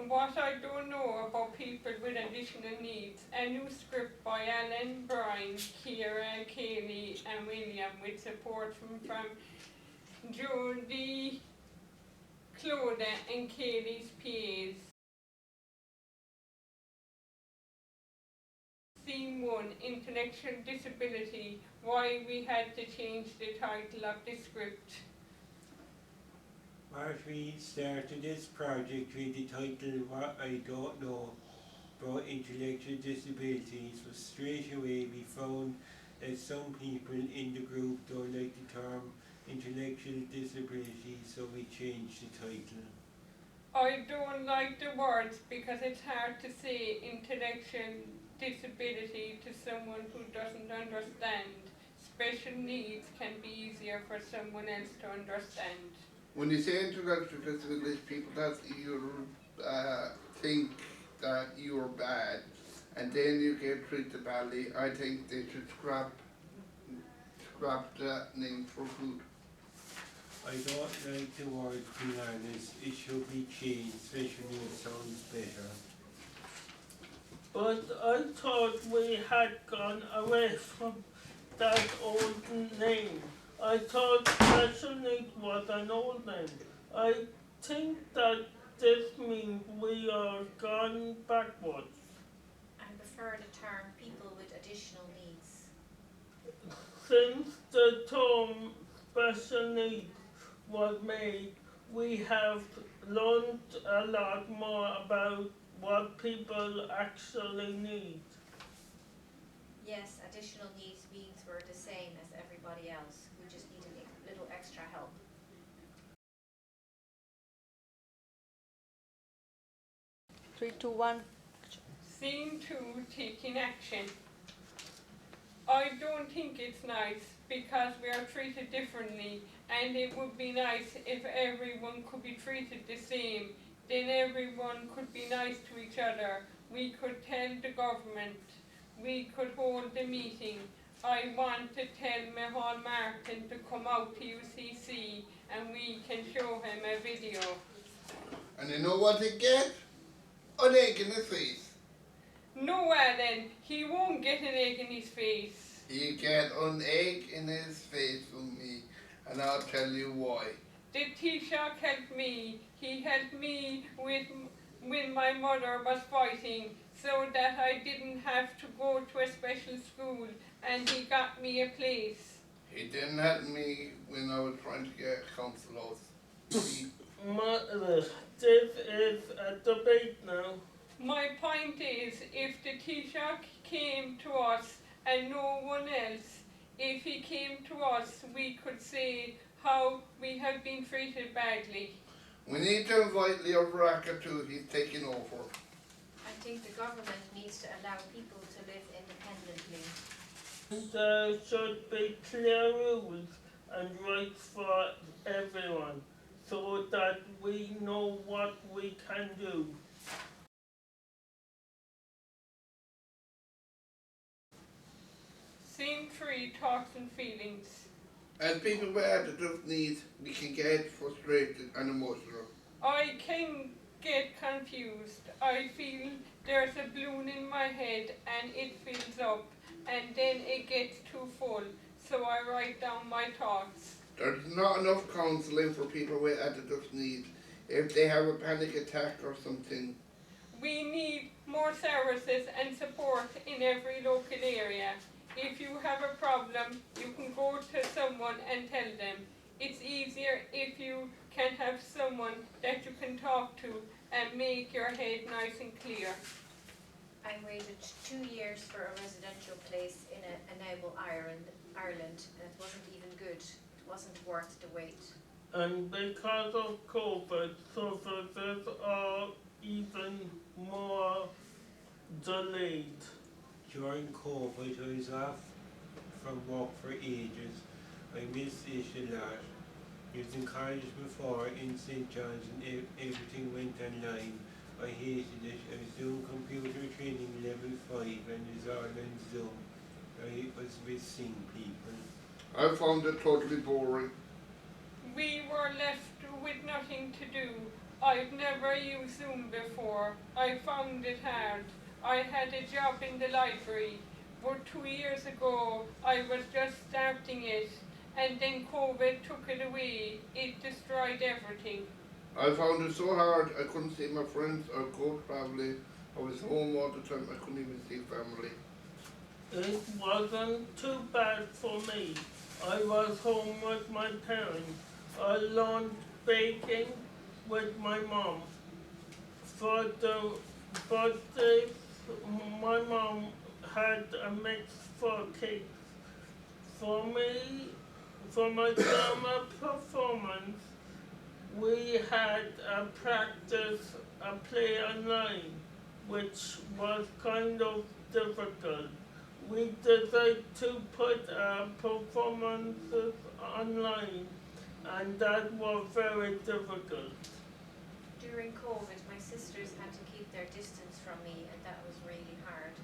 What I don't know about people with additional needs, a new script by Alan Burke, Ciara, Kayleigh and William with support from Jody O'Neill and Kayleigh's PAs. Theme 1, Intellectual Disability, why we had to change the title of the script. As we started this project with the title What I Don't Know about intellectual disabilities, was straight away we found that some people in the group don't like the term intellectual disability, so we changed the title. I don't like the words because it's hard to say intellectual disability to someone who doesn't understand. Special needs can be easier for someone else to understand. When you say intellectual disabilities, people that you think that you're bad, and then you get treated badly, I think they should scrap that name for good. I don't like the word, to be honest. It should be changed, especially when it sounds better. But I thought we had gone away from that old name. I thought special needs was an old name. I think that this means we are gone backwards. I prefer the term people with additional needs. Since the term special needs was made, we have learned a lot more about what people actually need. Yes, additional needs means we're the same as everybody else. We just need a little extra help. Three, two, one. Scene 2, Taking Action. I don't think it's nice because we are treated differently, and it would be nice if everyone could be treated the same. Then everyone could be nice to each other. We could tell the government. We could hold the meeting. I want to tell Micheál Martin to come out to UCC and we can show him a video. And you know what he get? An egg in his face. No, Alan, he won't get an egg in his face. He get an egg in his face from me, and I'll tell you why. The Taoiseach helped me. He helped me when my mother was fighting, so that I didn't have to go to a special school, and he got me a place. He didn't help me when I was trying to get council house. This is a debate now. My point is, if the Taoiseach came to us and no one else, if he came to us, we could say how we have been treated badly. We need to invite Leo Baraka too, he's taking over. I think the government needs to allow people to live independently. There should be clear rules and rights for everyone so that we know what we can do. Scene 3, Thoughts and Feelings. As people with additive needs, we can get frustrated and emotional. I can get confused. I feel there's a balloon in my head and it fills up and then it gets too full, so I write down my thoughts. There's not enough counselling for people with additive needs if they have a panic attack or something. We need more services and support in every local area. If you have a problem, you can go to someone and tell them. It's easier if you can have someone that you can talk to and make your head nice and clear. I waited 2 years for a residential place in Enable, Ireland, and it wasn't even good. It wasn't worth the wait. And because of COVID, services are even more delayed. During COVID, I was off from work for ages. I missed it a lot. I was in college before in St. John's and everything went online. I hated it. I was doing computer training level 5 and it was all on Zoom. I was missing people. I found it totally boring. We were left with nothing to do. I've never used Zoom before. I found it hard. I had a job in the library, but 2 years ago I was just starting it, and then COVID took it away. It destroyed everything. I found it so hard, I couldn't see my friends or go travelling. I was home all the time, I couldn't even see family. It wasn't too bad for me. I was home with my parents. I learned baking with my mom. For the birthday, my mom had a mix for cakes. For me, for my drama performance, we had a practice, a play online, which was kind of difficult. We decided to put our performances online, and that was very difficult. During COVID, my sisters had to keep their distance from me, and that was really hard.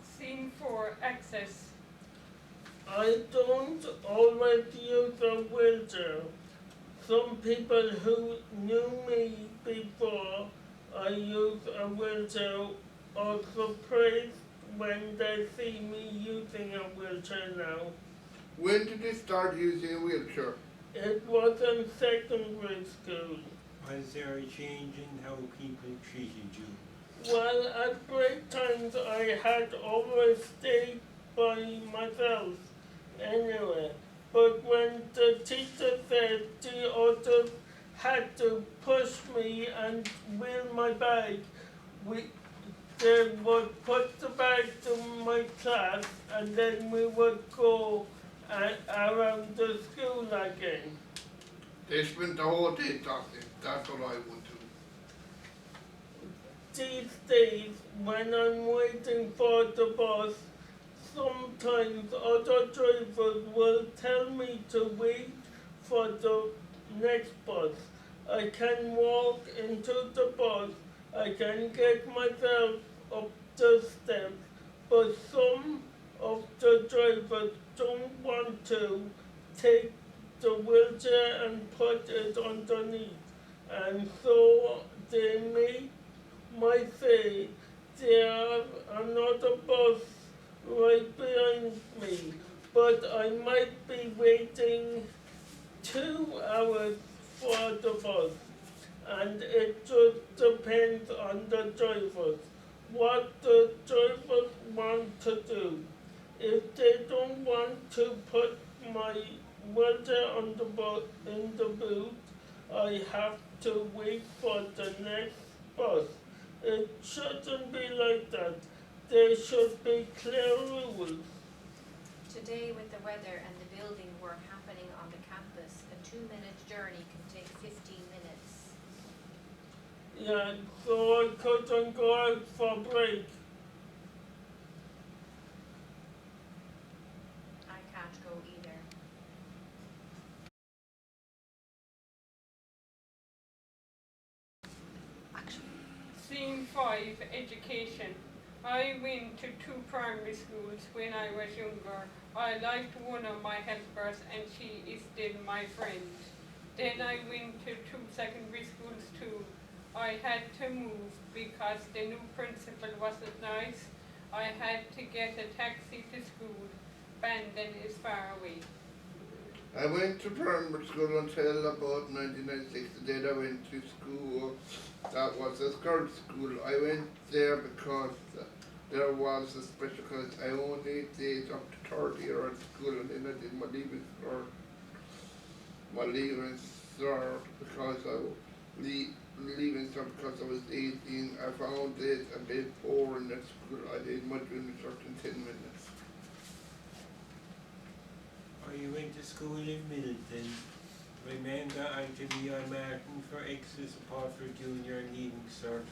Scene 4, access. I don't always use a wheelchair. Some people who knew me before I use a wheelchair are surprised when they see me using a wheelchair now. When did you start using a wheelchair? It was in secondary school. Was there a change in how people treated you? Well, at break times I had always stayed by myself anyway. But when the teacher said the others had to push me and wheel my bag, they would put the bag to my class, and then we would go around the school again. They spent the whole day talking, that's what I would do. These days, when I'm waiting for the bus, sometimes other drivers will tell me to wait for the next bus. I can walk into the bus, I can get myself up the steps, but some of the drivers don't want to take the wheelchair and put it underneath, and so they might say there's another bus right behind me, but I might be waiting 2 hours for the bus, and it just depends on the drivers, what the drivers want to do. If they don't want to put my wheelchair on in the boot, I have to wait for the next bus. It shouldn't be like that. There should be clear rules. Today, with the weather and the building work happening on the campus, a 2-minute journey can take 15 minutes. Yeah, so I couldn't go out for break. I can't go either. Scene 5, education. I went to 2 primary schools when I was younger. I liked one of my helpers and she is still my friend. Then I went to 2 secondary schools too. I had to move because the new principal wasn't nice. I had to get a taxi to school. Bandon is far away. I went to primary school until about 1996, and then I went to school that was a skirt school. I went there because there was a special class. I only did up to 3rd year at school, and then I did my leaving cert. Because I was leaving cert because I was 18. I found it a bit boring at school. I did my junior cert in 10 minutes. You went to school in Middleton. Remain got on to be on Martin for extra support for junior and leaving cert.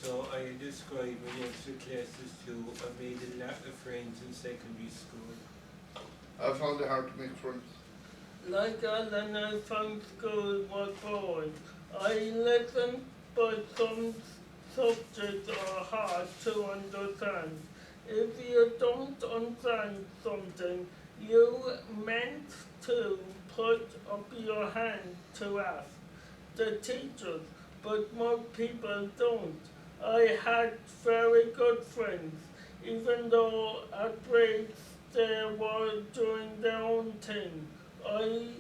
So I described in extra classes too. I made a lot of friends in secondary school. I found it hard to make friends. Like Alan, I found school was boring. I listened, but some subjects are hard to understand. If you don't understand something, you meant to put up your hand to ask the teachers, but more people don't. I had very good friends, even though at breaks they were doing their own thing. I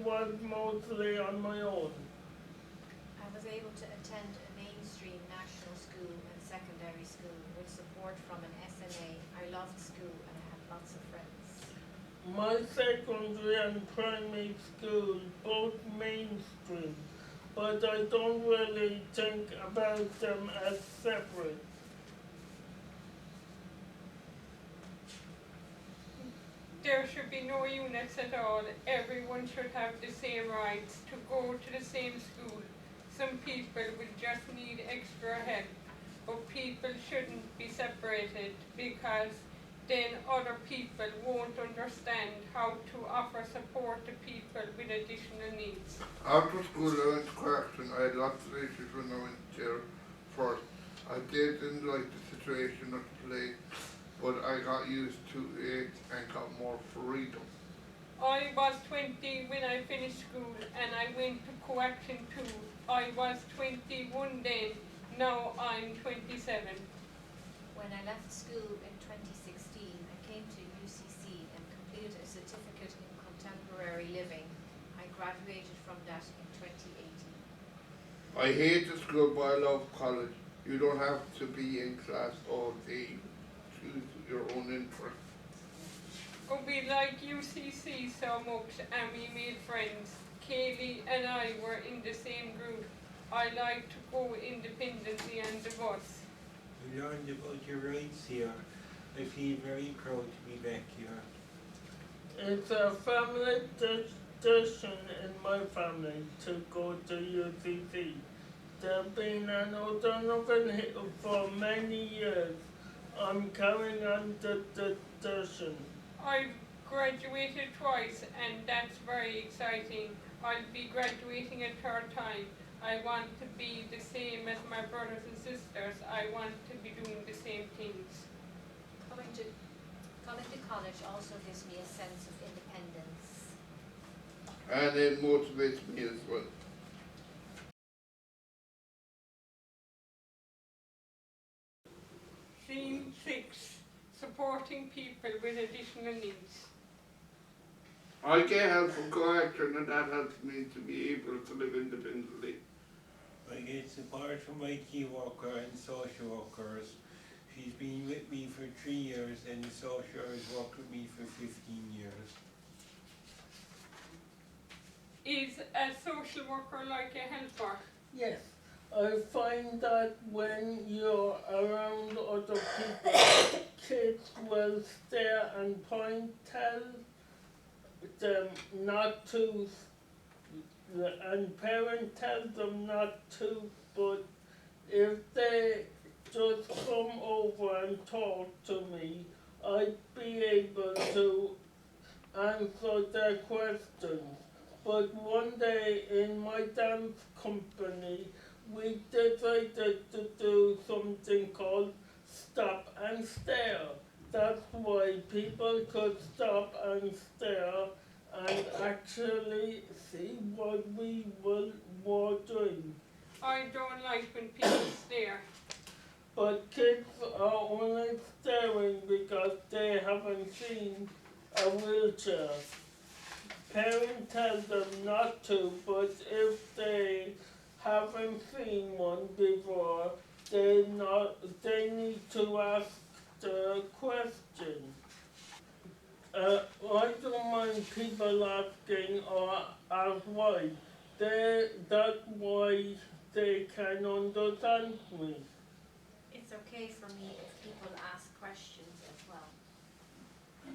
was mostly on my own. I was able to attend a mainstream national school and secondary school with support from an SNA. I loved school and I had lots of friends. My secondary and primary school both mainstream, but I don't really think about them as separate. There should be no units at all. Everyone should have the same rights to go to the same school. Some people will just need extra help, but people shouldn't be separated because then other people won't understand how to offer support to people with additional needs. After school I went to Cork and I had lots of issues when I went there first. I didn't like the situation of the place, but I got used to it and got more freedom. I was 20 when I finished school and I went to co-action too. I was 21 then, now I'm 27. When I left school in 2016, I came to UCC and completed a certificate in contemporary living. I graduated from that in 2018. I hate the school but I love college. You don't have to be in class all day. Choose your own interest. But we like UCC so much and we made friends. Kayleigh and I were in the same group. I like to go independently on the bus. We learned about your rights here. I feel very proud to be back here. It's a family tradition in my family to go to UCC. There's been an alternative here for many years. I'm carrying on the tradition. I've graduated twice and that's very exciting. I'll be graduating a third time. I want to be the same as my brothers and sisters. I want to be doing the same things. Coming to college also gives me a sense of independence. And it motivates me as well. Scene 6. Supporting people with additional needs. I get help from co-action and that helps me to be able to live independently. I get support from my key worker and social workers. She's been with me for 3 years and the social worker has worked with me for 15 years. Is a social worker like a helper? Yes, I find that when you're around other people, kids will stare and point, tell them not to, and parents tell them not to, but if they just come over and talk to me, I'd be able to answer their questions. But one day in my dance company, we decided to do something called stop and stare. That's why people could stop and stare and actually see what we were doing. I don't like when people stare. But kids are only staring because they haven't seen a wheelchair. Parents tell them not to, but if they haven't seen one before, they need to ask the question. I don't mind people asking or ask why. That's why they can understand me. It's okay for me if people ask questions as well.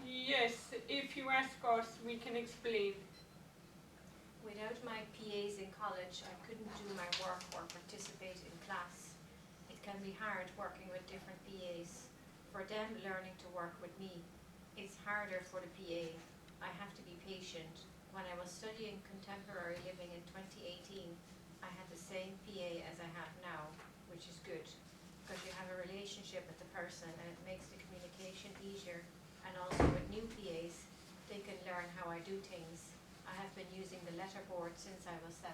Yes, if you ask us, we can explain. Without my PAs in college, I couldn't do my work or participate in class. It can be hard working with different PAs. For them learning to work with me, it's harder for the PA. I have to be patient. When I was studying contemporary living in 2018, I had the same PA as I have now, which is good, because you have a relationship with the person and it makes the communication easier. And also with new PAs, they can learn how I do things. I have been using the letterboard since I was 7.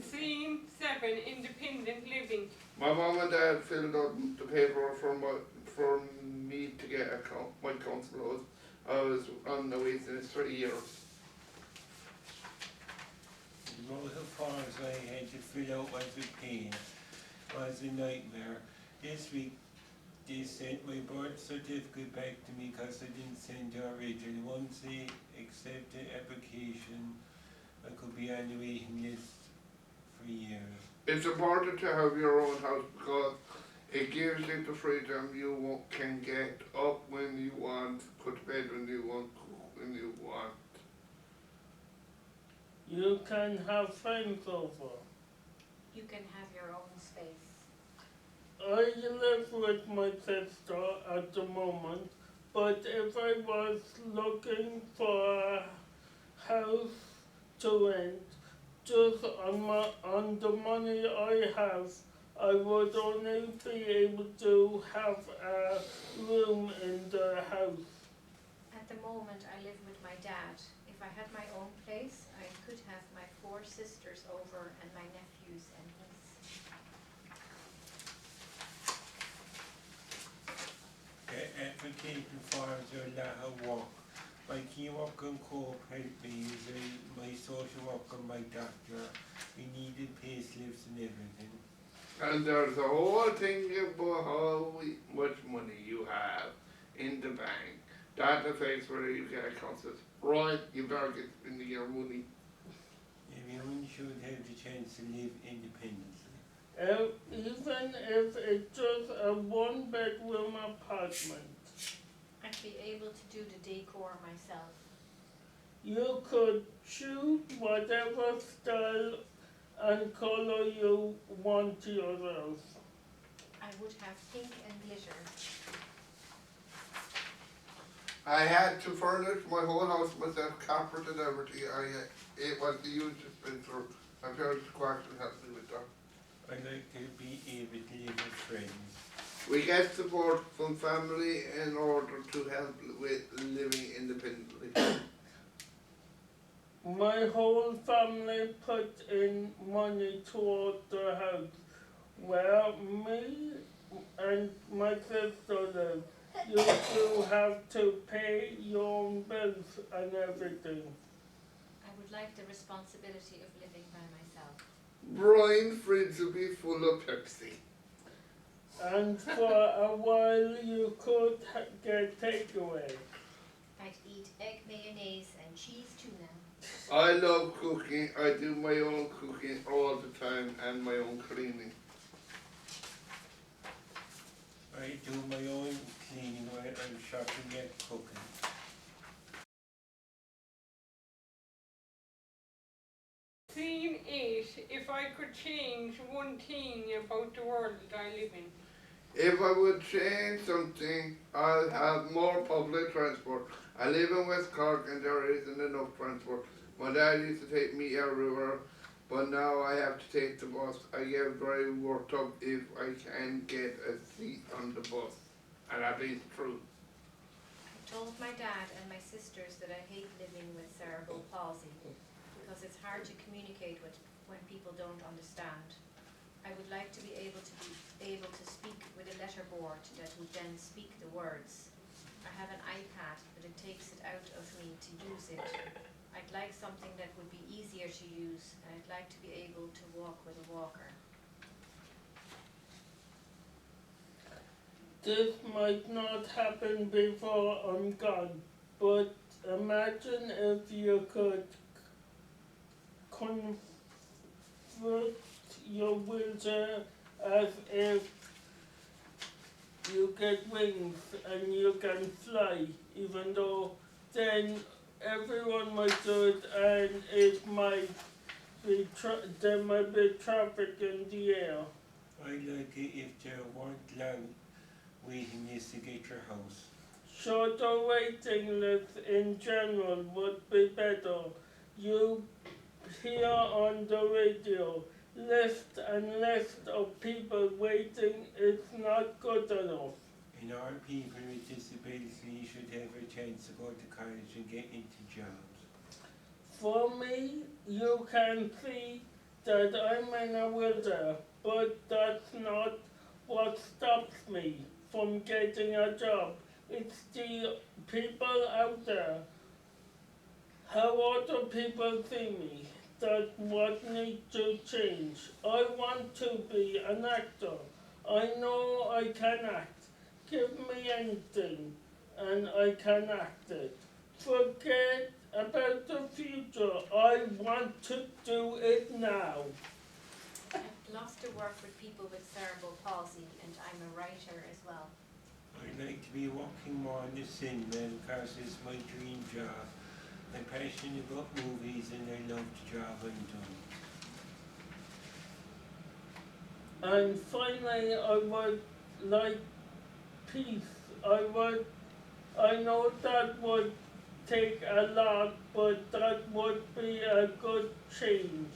Scene 7, independent living. My mum and dad filled out the paperwork for me to get my council house. I was on the waiting list for years. The amount of forms I had to fill out was a pain, was a nightmare. This week they sent my birth certificate back to me because I didn't send the original. Once they accept the application, I could be on the waiting list for years. It's important to have your own house because it gives you the freedom. You can get up when you want, put to bed when you want, cook when you want. You can have friends over. You can have your own space. I live with my sister at the moment, but if I was looking for a house to rent, just on the money I have, I would only be able to have a room in the house. At the moment, I live with my dad. If I had my own place, I could have my 4 sisters over and my nephews and niece. The application forms are a lot of work. My key work on Cork helped me using my social worker, my doctor. We needed pay slips and everything. And there's a whole thing about how much money you have in the bank. That affects whether you get a concert. Right, you better get spending your money. Everyone should have the chance to live independently. Even if it's just a 1-bedroom apartment. I'd be able to do the decor myself. You could choose whatever style and color you want to your house. I would have pink and glitter. I had to furnish my whole house myself, carpet and everything. It was the huge expense. My parents quite helped me with that. I like to be able to live with friends. We get support from family in order to help with living independently. My whole family put in money toward the house where me and my sister live. You do have to pay your own bills and everything. I would like the responsibility of living by myself. Brian fridge will be full of Pepsi. And for a while you could get takeaway. I'd eat egg mayonnaise and cheese tuna. I love cooking. I do my own cooking all the time and my own cleaning. I do my own cleaning while I'm shopping and cooking. Scene 8, if I could change one thing about the world I live in. If I would change something, I'll have more public transport. I live in West Cork and there isn't enough transport. My dad used to take me everywhere, but now I have to take the bus. I get very worked up if I can get a seat on the bus. And that is true. I told my dad and my sisters that I hate living with cerebral palsy because it's hard to communicate with when people don't understand. I would like to be able to speak with a letterboard that would then speak the words. I have an iPad, but it takes it out of me to use it. I'd like something that would be easier to use, and I'd like to be able to walk with a walker. This might not happen before I'm gone, but imagine if you could convert your wheelchair as if you get wings and you can fly, even though then everyone might do it and it might be there might be traffic in the air. I like it if there weren't long waiting lists to get your house. Shorter waiting lists in general would be better. You hear on the radio list and list of people waiting is not good enough. And all people with disabilities should have a chance to go to college and get into jobs. For me, you can see that I'm in a wheelchair, but that's not what stops me from getting a job. It's the people out there, how other people see me, that's what needs to change. I want to be an actor. I know I can act. Give me anything and I can act it. Forget about the future. I want to do it now. I'd love to work with people with cerebral palsy, and I'm a writer as well. I'd like to be working more in the cinema because it's my dream job. I'm passionate about movies and I love the job I'm doing. And finally, I would like peace. I know that would take a lot, but that would be a good change.